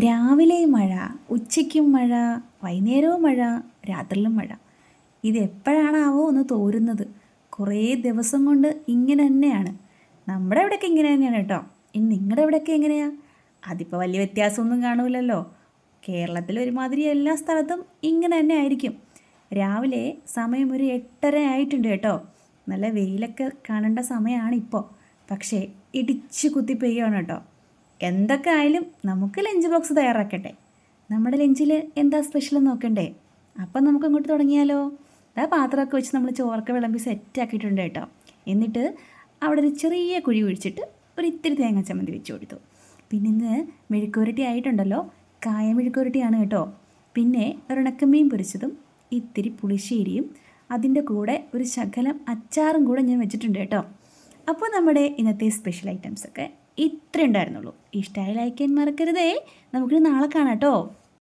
രാവിലെ മഴ, ഉച്ചയ്ക്കും മഴ, വൈകുന്നേരവും മഴ, രാത്രിയിലും മഴ. ഇതെപ്പോഴാണാവോ ഒന്ന് തോരുന്നത്? കുറേ ദിവസം കൊണ്ട് ഇങ്ങനെ തന്നെയാണ്. നമ്മുടെ ഇവിടെയൊക്കെ ഇങ്ങനെ തന്നെയാണ് കേട്ടോ. ഇനി നിങ്ങളുടെ ഇവിടെയൊക്കെ എങ്ങനെയാണ്? അതിപ്പോൾ വലിയ വ്യത്യാസമൊന്നും കാണൂലല്ലോ. കേരളത്തിൽ ഒരുമാതിരി എല്ലാ സ്ഥലത്തും ഇങ്ങനെ തന്നെ ആയിരിക്കും. രാവിലെ സമയം ഒരു 8:30 ആയിട്ടുണ്ട് കേട്ടോ. നല്ല വെയിലൊക്കെ കാണേണ്ട സമയമാണിപ്പോൾ. പക്ഷേ ഇടിച്ച് കുത്തി പെയ്യാണ് കേട്ടോ. എന്തൊക്കെ ആയാലും നമുക്ക് ലഞ്ച് ബോക്സ് തയ്യാറാക്കട്ടെ. നമ്മുടെ ലഞ്ചിൽ എന്താ സ്പെഷ്യൽ നോക്കണ്ടേ? അപ്പം നമുക്ക് അങ്ങോട്ട് തുടങ്ങിയാലോ? പാത്രമൊക്കെ വെച്ച് നമ്മൾ ചോറൊക്കെ വിളമ്പി സെറ്റാക്കിയിട്ടുണ്ട് കേട്ടോ. എന്നിട്ട് അവിടെ ഒരു ചെറിയ കുഴി ഒഴിച്ചിട്ട് ഒരു ഇത്തിരി തേങ്ങ ചമ്മന്തി വെച്ച് കൊടുത്തു. പിന്നെ ഇന്ന് മെഴുക്കുവരട്ടി ആയിട്ടുണ്ടല്ലോ, കായ മെഴുക്കുവരട്ടിയാണ് കേട്ടോ. പിന്നെ ഒരണക്കമീൻ പൊരിച്ചതും ഇത്തിരി പുളിശ്ശേരിയും അതിൻ്റെ കൂടെ ഒരു ശകലം അച്ചാറും കൂടെ ഞാൻ വെച്ചിട്ടുണ്ട് കേട്ടോ. അപ്പോൾ നമ്മുടെ ഇന്നത്തെ സ്പെഷ്യൽ ഐറ്റംസൊക്കെ ഇത്രേ ഉണ്ടായിരുന്നുള്ളൂ. ഇഷ്ടമായി ലൈക്ക് ചെയ്യാൻ മറക്കരുതേ. നമുക്കിനി നാളെ കാണാം കേട്ടോ.